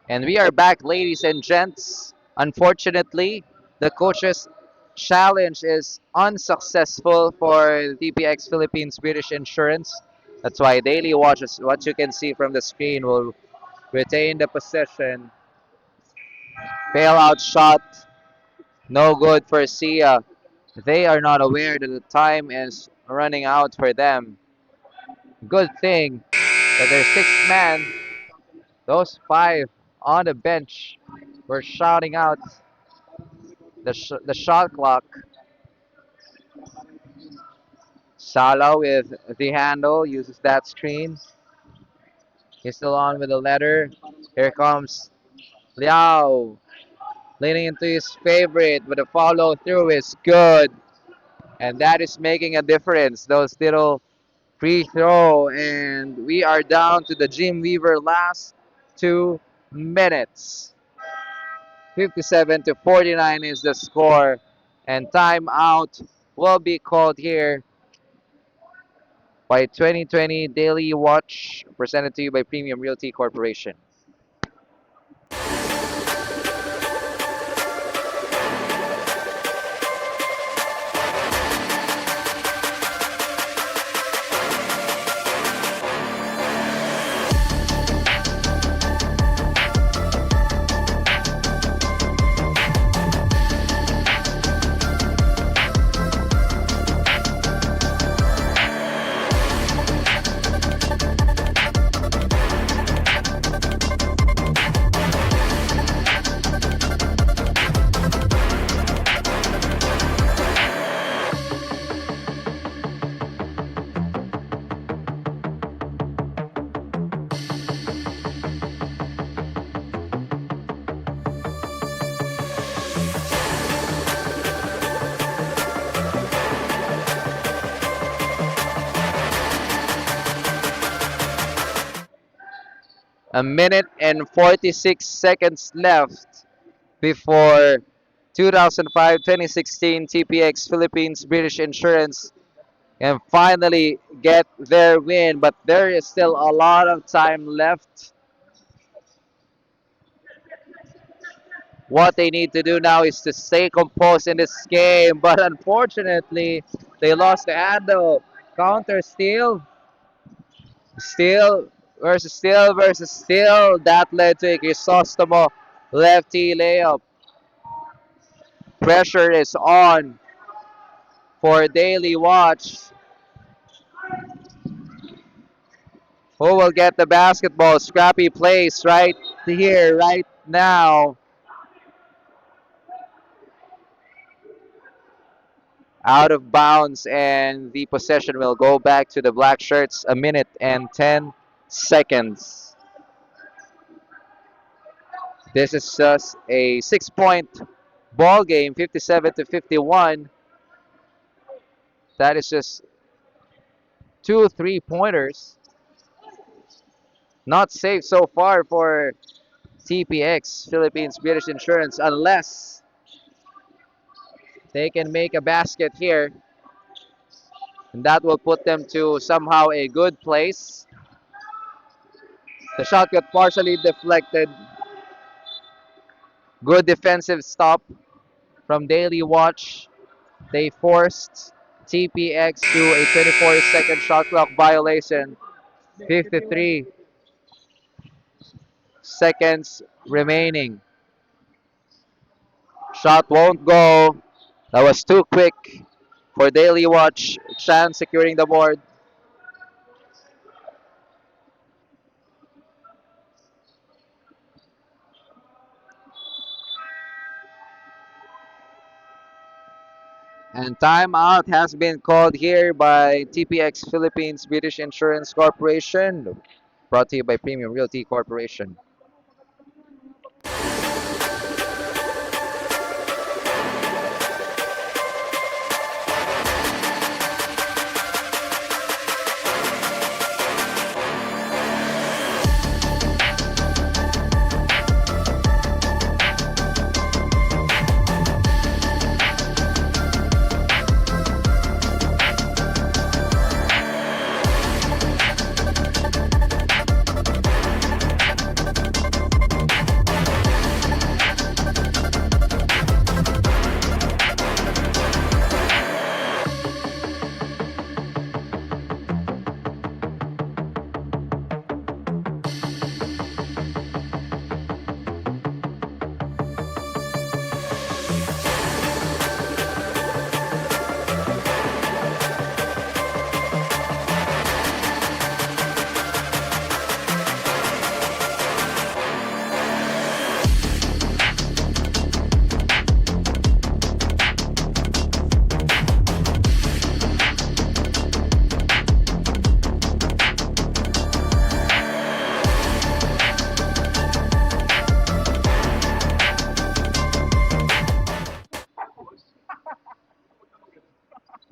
And we are back, ladies and gents. Unfortunately, the coach's challenge is unsuccessful for DPX Philippines British Insurance. That's why Daily Watches, what you can see from the screen, will retain the possession. Bailout shot, no good for Sia. They are not aware that the time is running out for them. Good thing that their sixth man, those five on the bench, were shouting out the shot clock. Salah with the handle uses that screen. He's still on with the letter. Here comes Liao. leaning into his favorite, but the follow through is good. And that is making a difference. Those little free throw, and we are down to the Jim Weaver last 2 minutes. 57 to 49 is the score, and timeout will be called here by 2020 Daily Watch, presented to you by Premium Realty Corporation. A minute and 46 seconds left before 2005-2016 TPX Philippines British Insurance can finally get their win, but there is still a lot of time left. What they need to do now is to stay composed in this game, but unfortunately, they lost the handle. Counter steal, steal versus steal. That led to a Crisostomo lefty layup. Pressure is on for Daily Watch. Who will get the basketball? Scrappy plays right here, right now. Out of bounds, and the possession will go back to the black shirts. A minute and 10 seconds. This is just a 6 point ball game, 57 to 51. That is just 2 3 pointers. Not safe so far for TPX, Philippines British Insurance, unless they can make a basket here. And that will put them to somehow a good place. The shot got partially deflected. Good defensive stop from Daily Watch. They forced TPX to a 24-second shot clock violation. 53 seconds remaining. Shot won't go. That was too quick for Daily Watch. Chan securing the board. And timeout has been called here by TPX Philippines British Insurance Corporation. Brought to you by Premium Realty Corporation.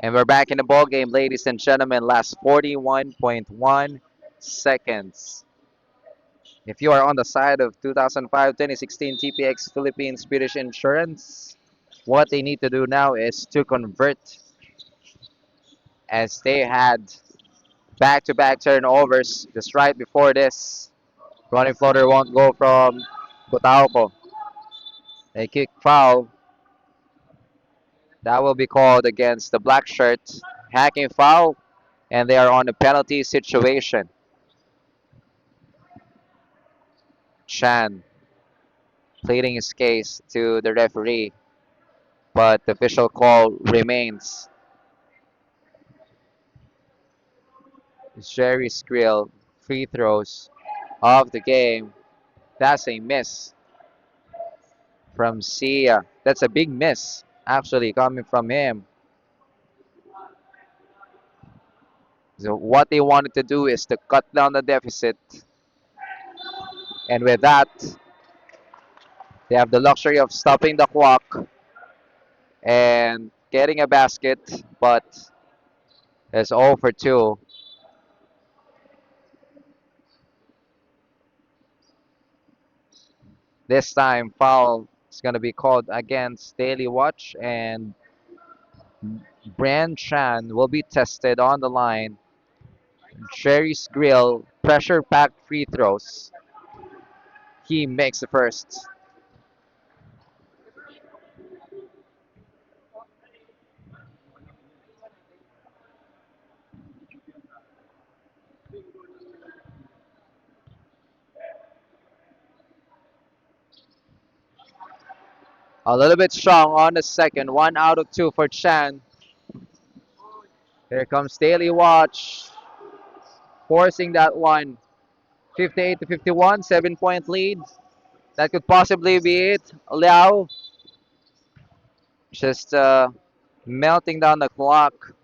And we're back in the ball game, ladies and gentlemen. Last 41.1 seconds. If you are on the side of 2005-2016 TPX Philippines British Insurance, what they need to do now is to convert, as they had back-to-back turnovers just right before this. Running floater won't go from Butauco. A kick foul. That will be called against the black shirt. Hacking foul, and they are on a penalty situation. Chan pleading his case to the referee, but the official call remains. Jerry Skrill free throws of the game. That's a miss from Sia. That's a big miss, actually, coming from him. So what they wanted to do is to cut down the deficit, and with that, they have the luxury of stopping the clock and getting a basket, but it's 0 for 2. This time, foul is going to be called against Daily Watch, and Brand Chan will be tested on the line. Jerry's Grill, pressure packed free throws. He makes the first. A little bit strong on the second. 1 out of 2 for Chan. Here comes Daily Watch, forcing that one. 58 to 51, 7-point lead. That could possibly be it. Liao just melting down the clock.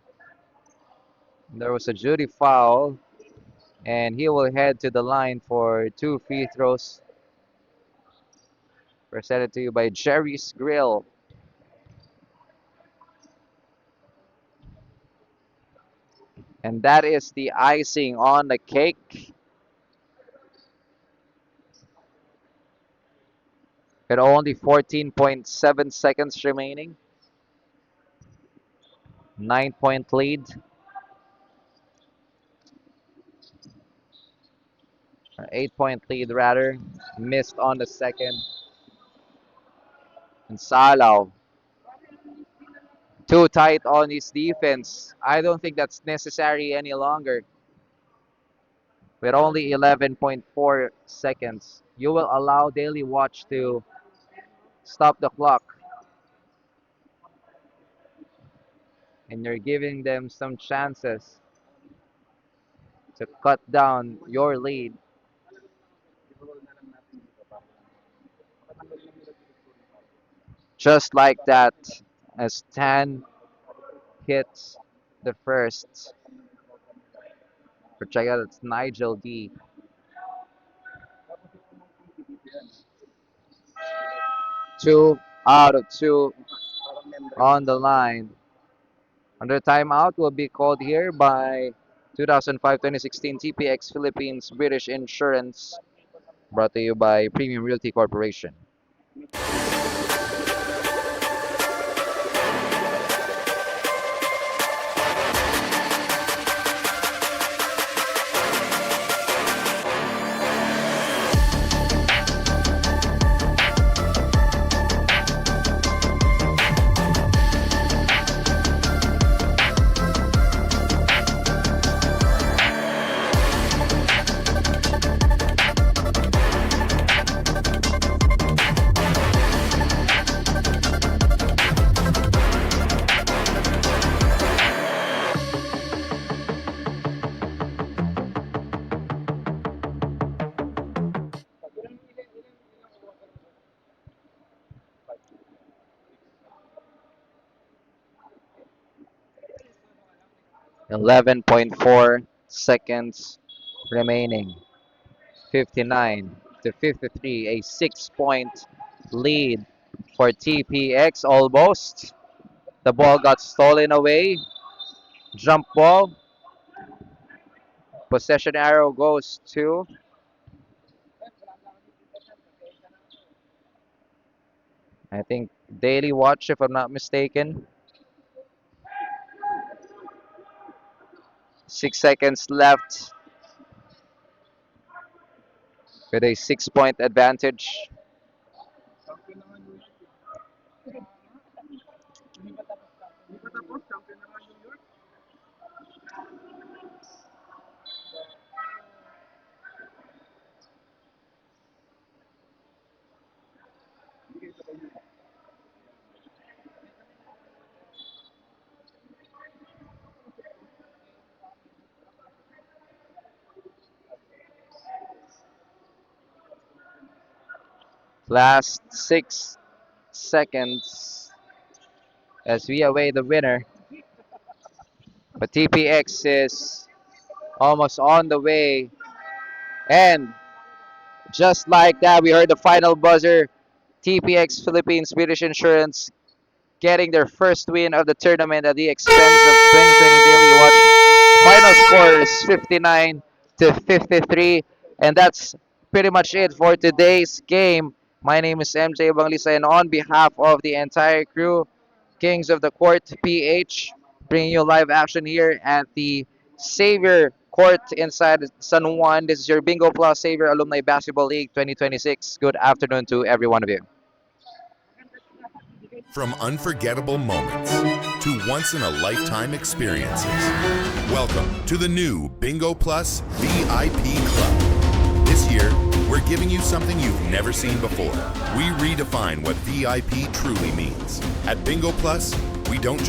There was a Judy foul, and he will head to the line for 2 free throws. Presented to you by Jerry's Grill. And that is the icing on the cake. With only 14.7 seconds remaining. 9-point lead. 8-point lead rather. Missed on the second. And Salaw, too tight on his defense. I don't think that's necessary any longer. With only 11.4 seconds, you will allow Daily Watch to stop the clock. And you're giving them some chances to cut down your lead. Just like that, as Tan hits the first. For check out, it's Nigel D. 2 out of 2 on the line. Under timeout will be called here by 2005-2016 TPX Philippines British Insurance, brought to you by Premium Realty Corporation. 11.4 seconds remaining. 59 to 53, a 6-point lead for TPX almost. The ball got stolen away. Jump ball. Possession arrow goes to, I think, Daily Watch, if I'm not mistaken. 6 seconds left with a 6 point advantage. Champion naman New York. Hindi pa tapos champion. Hindi pa tapos champion naman New York. Last 6 seconds as we await the winner. But TPX is almost on the way. And just like that, we heard the final buzzer. TPX Philippines British Insurance getting their first win of the tournament at the expense of 2020 Daily Watch. Final score is 59 to 53. And that's pretty much it for today's game. My name is MJ Banglisa, and on behalf of the entire crew, Kings of the Court PH, bringing you live action here at the Xavier Court inside San Juan. This is your Bingo Plus Xavier Alumni Basketball League 2026. Good afternoon to every one of you. From unforgettable moments to once-in-a-lifetime experiences, welcome to the new Bingo Plus VIP Club. This year, we're giving you something you've never seen before. We redefine what VIP truly means. At Bingo Plus, we don't just